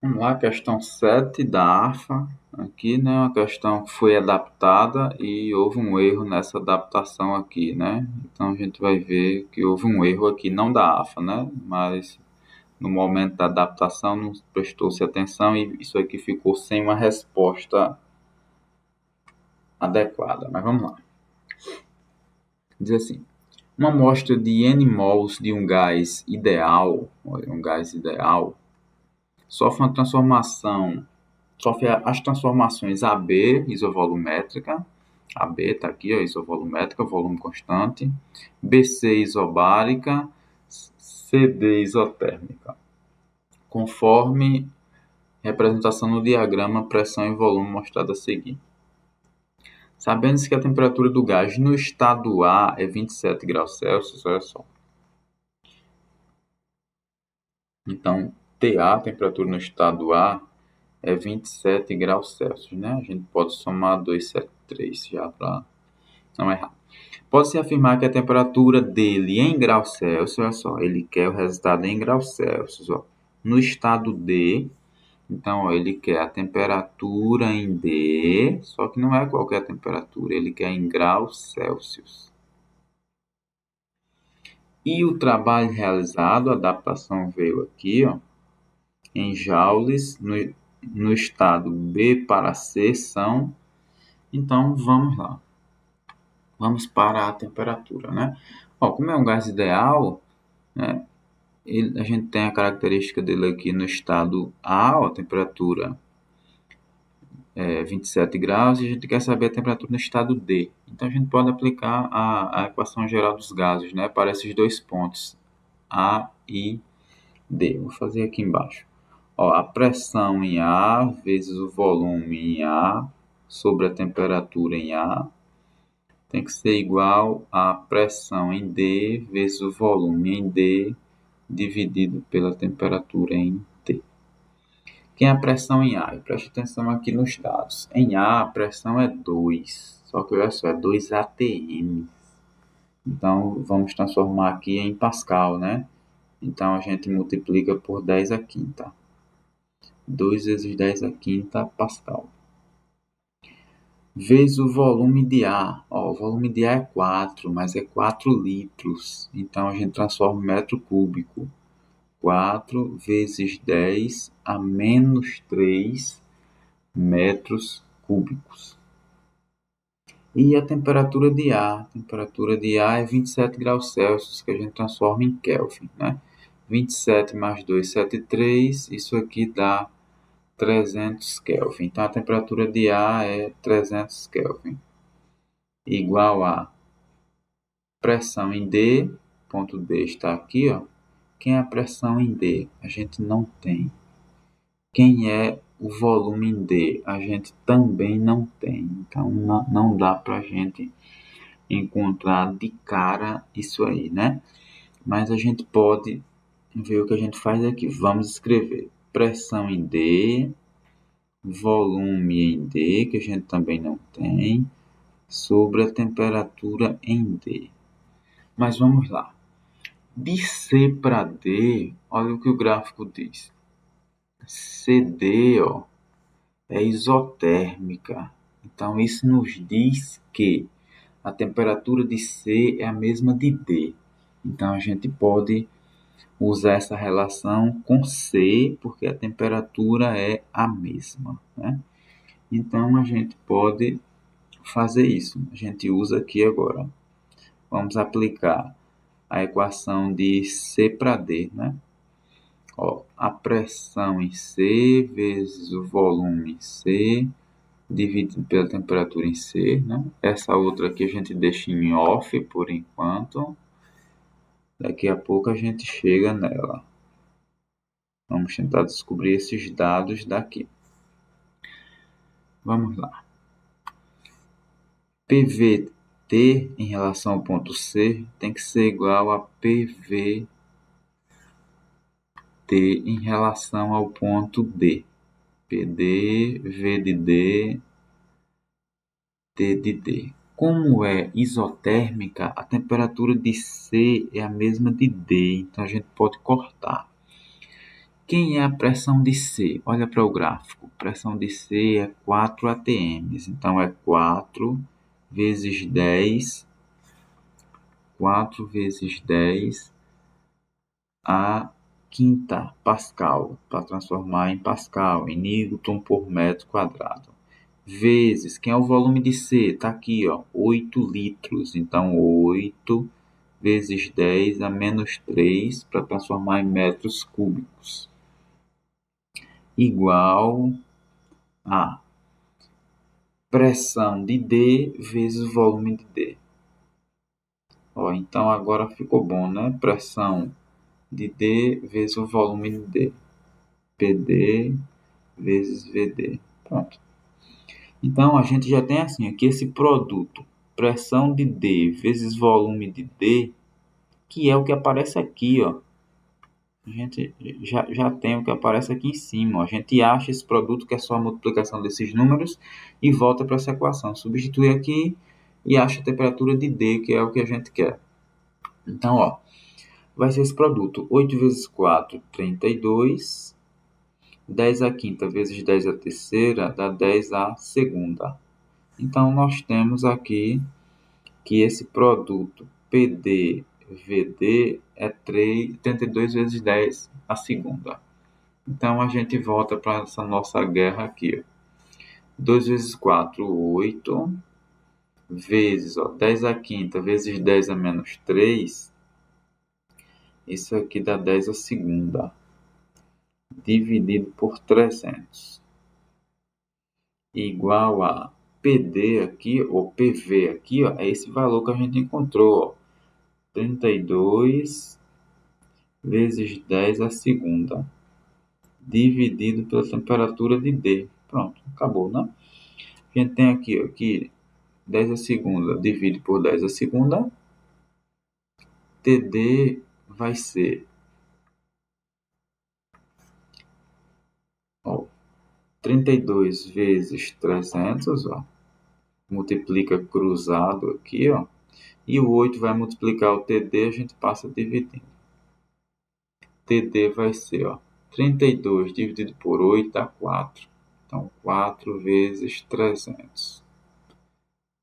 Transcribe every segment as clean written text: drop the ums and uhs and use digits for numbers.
Vamos lá, questão 7 da AFA. Aqui, né, uma questão que foi adaptada e houve um erro nessa adaptação aqui, né? Então a gente vai ver que houve um erro aqui, não da AFA, né? Mas no momento da adaptação não prestou-se atenção e isso aqui ficou sem uma resposta adequada. Mas vamos lá. Diz assim: uma amostra de N mols de um gás ideal, olha, um gás ideal, sofre as transformações AB, isovolumétrica, AB está aqui, ó, isovolumétrica, volume constante, BC isobárica, CD isotérmica, conforme representação no diagrama pressão e volume mostrado a seguir. Sabendo-se que a temperatura do gás no estado A é 27 graus Celsius, olha só. Então, TA, a temperatura no estado A, é 27 graus Celsius, né? A gente pode somar 273 já para não errar. Pode-se afirmar que a temperatura dele em graus Celsius, olha só, ele quer o resultado em graus Celsius, ó. No estado D, então, ó, ele quer a temperatura em D, só que não é qualquer temperatura, ele quer em graus Celsius. E o trabalho realizado, a adaptação veio aqui, ó, em joules, no estado B para C são. Então, vamos lá. Vamos para a temperatura, né? Ó, como é um gás ideal, né, a gente tem a característica dele aqui no estado A, ó, a temperatura é 27 graus, e a gente quer saber a temperatura no estado D. Então, a gente pode aplicar a equação geral dos gases, né, para esses dois pontos, A e D. Vou fazer aqui embaixo. Ó, a pressão em A vezes o volume em A sobre a temperatura em A tem que ser igual à pressão em D vezes o volume em D dividido pela temperatura em T. Quem é a pressão em A? Preste atenção aqui nos dados. Em A, a pressão é 2, só que olha só, é 2 atm. Então, vamos transformar aqui em Pascal, né? Então, a gente multiplica por 10 à quinta. 2 vezes 10 à quinta Pascal. Vezes o volume de A. Ó, o volume de A é 4, mas é 4 litros. Então, a gente transforma em metro cúbico. 4 vezes 10 a menos 3 metros cúbicos. E a temperatura de A? A temperatura de A é 27 graus Celsius, que a gente transforma em Kelvin, né? 27 mais 2, 73. Isso aqui dá 300 Kelvin. Então, a temperatura de A é 300 Kelvin. Igual a pressão em D, ponto D está aqui, ó. Quem é a pressão em D? A gente não tem. Quem é o volume em D? A gente também não tem. Então, não dá para a gente encontrar de cara isso aí, né? Mas a gente pode ver o que a gente faz aqui. Vamos escrever pressão em D, volume em D, que a gente também não tem, sobre a temperatura em D. Mas vamos lá. De C para D, olha o que o gráfico diz. CD, ó, é isotérmica. Então, isso nos diz que a temperatura de C é a mesma de D. Então, a gente pode usar essa relação com C, porque a temperatura é a mesma, né? Então, a gente pode fazer isso. A gente usa aqui agora. Vamos aplicar a equação de C para D, né? Ó, a pressão em C vezes o volume em C dividido pela temperatura em C, né? Essa outra aqui a gente deixa em off por enquanto. Daqui a pouco a gente chega nela. Vamos tentar descobrir esses dados daqui. Vamos lá. PVT em relação ao ponto C tem que ser igual a PVT em relação ao ponto D. PD, V de D, T de D. Como é isotérmica, a temperatura de C é a mesma de D, então a gente pode cortar. Quem é a pressão de C? Olha para o gráfico. Pressão de C é 4 atm. Então, é 4 vezes 10. 4 vezes 10 a quinta Pascal, para transformar em Pascal, em Newton por metro quadrado. Vezes, quem é o volume de C? Está aqui, ó, 8 litros. Então, 8 vezes 10 a menos 3, para transformar em metros cúbicos. Igual a pressão de D vezes o volume de D. Ó, então, agora ficou bom, né? Pressão de D vezes o volume de D. PD vezes VD. Pronto. Então, a gente já tem assim, aqui esse produto, pressão de D vezes volume de D, que é o que aparece aqui, ó. A gente já tem o que aparece aqui em cima, ó. A gente acha esse produto, que é só a multiplicação desses números, e volta para essa equação. Substitui aqui e acha a temperatura de D, que é o que a gente quer. Então, ó, vai ser esse produto. 8 vezes 4, 32. 10 à quinta vezes 10 à terceira dá 10 à segunda. Então, nós temos aqui que esse produto PDVD é 32 vezes 10 à segunda. Então, a gente volta para essa nossa guerra aqui. 2 vezes 4, 8. Vezes 10 à quinta vezes 10 a menos 3. Isso aqui dá 10 à segunda. Dividido por 300. Igual a PD aqui, ou PV aqui, ó, é esse valor que a gente encontrou, ó, 32 vezes 10 à segunda, dividido pela temperatura de D. Pronto, acabou, né? A gente tem aqui, ó, que 10 à segunda divide por 10 à segunda, TD vai ser, ó, 32 vezes 300, ó, multiplica cruzado aqui, ó, e o 8 vai multiplicar o TD, a gente passa dividindo. TD vai ser, ó, 32 dividido por 8 dá 4. Então, 4 vezes 300.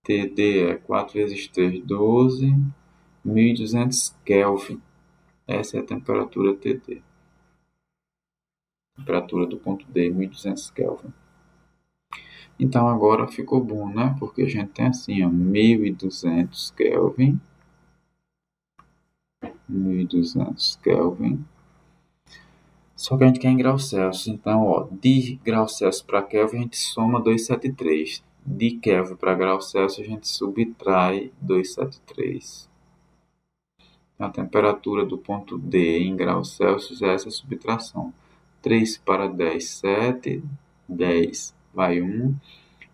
TD é 4 vezes 3, 12. 1200 Kelvin. Essa é a temperatura TD. Temperatura do ponto D, 1200 Kelvin. Então, agora ficou bom, né? Porque a gente tem assim, ó, 1200 Kelvin. 1200 Kelvin. Só que a gente quer em graus Celsius. Então, ó, de graus Celsius para Kelvin a gente soma 273. De Kelvin para graus Celsius a gente subtrai 273. A temperatura do ponto D em graus Celsius é essa subtração. 3 para 10, 7. 10 vai 1.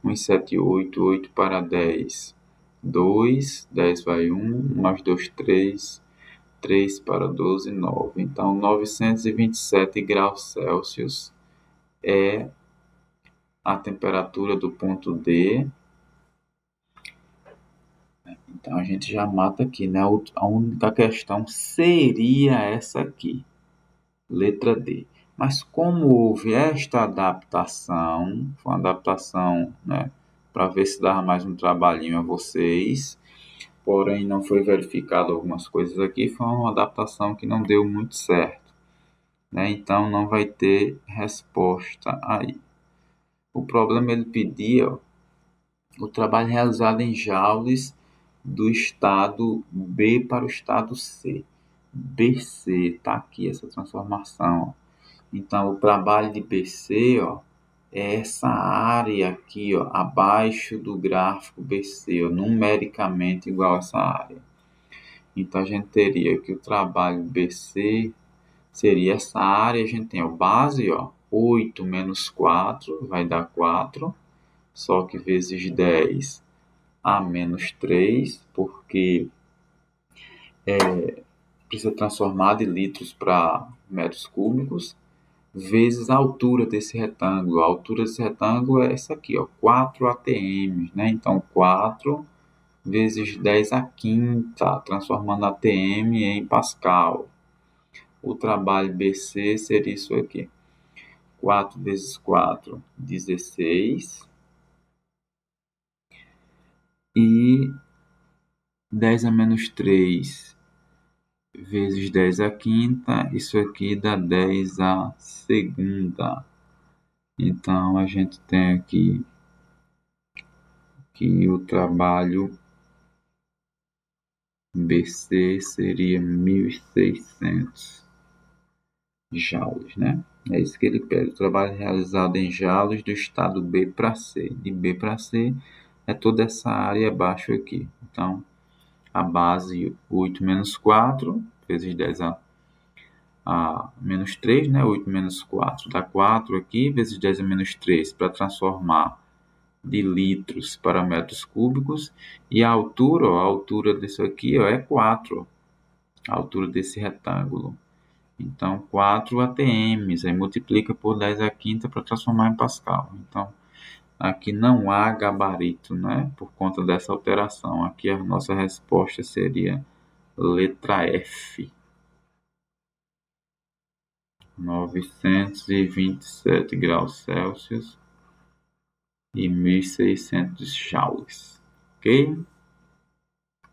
1 e 7, 8. 8 para 10, 2. 10 vai 1. Mais 2, 3. 3 para 12, 9. Então, 927 graus Celsius é a temperatura do ponto D. Então, a gente já mata aqui, né? A única questão seria essa aqui, letra D. Mas como houve esta adaptação, foi uma adaptação, né, para ver se dava mais um trabalhinho a vocês, porém não foi verificado algumas coisas aqui, foi uma adaptação que não deu muito certo, né? Então não vai ter resposta aí. O problema ele pedia o trabalho realizado em joules do estado B para o estado C. BC, está aqui essa transformação. Então, o trabalho de BC, ó, é essa área aqui, ó, abaixo do gráfico BC, ó, numericamente igual a essa área. Então, a gente teria que o trabalho BC seria essa área, a gente tem a base, ó, 8 menos 4 vai dar 4, só que vezes 10 a menos 3, porque precisa transformar de litros para metros cúbicos, vezes a altura desse retângulo. A altura desse retângulo é essa aqui, ó, 4 atm, né? Então, 4 vezes 10 à quinta, transformando atm em Pascal. o trabalho BC seria isso aqui. 4 vezes 4, 16. E 10 a menos 3 vezes 10 a quinta, isso aqui dá 10 a segunda. Então, a gente tem aqui que o trabalho BC seria 1.600 joules, né? É isso que ele pede. O trabalho realizado em joules do estado B para C. De B para C é toda essa área abaixo aqui. Então, a base 8 menos 4 vezes 10 a menos 3, né? 8 menos 4 dá 4 aqui, vezes 10 a menos 3, para transformar de litros para metros cúbicos. E a altura disso aqui é 4, a altura desse retângulo. Então, 4 ATMs, aí multiplica por 10 a quinta para transformar em Pascal. Então, aqui não há gabarito, né? Por conta dessa alteração. Aqui a nossa resposta seria letra F. 927 graus Celsius e 1.600 joules. Ok?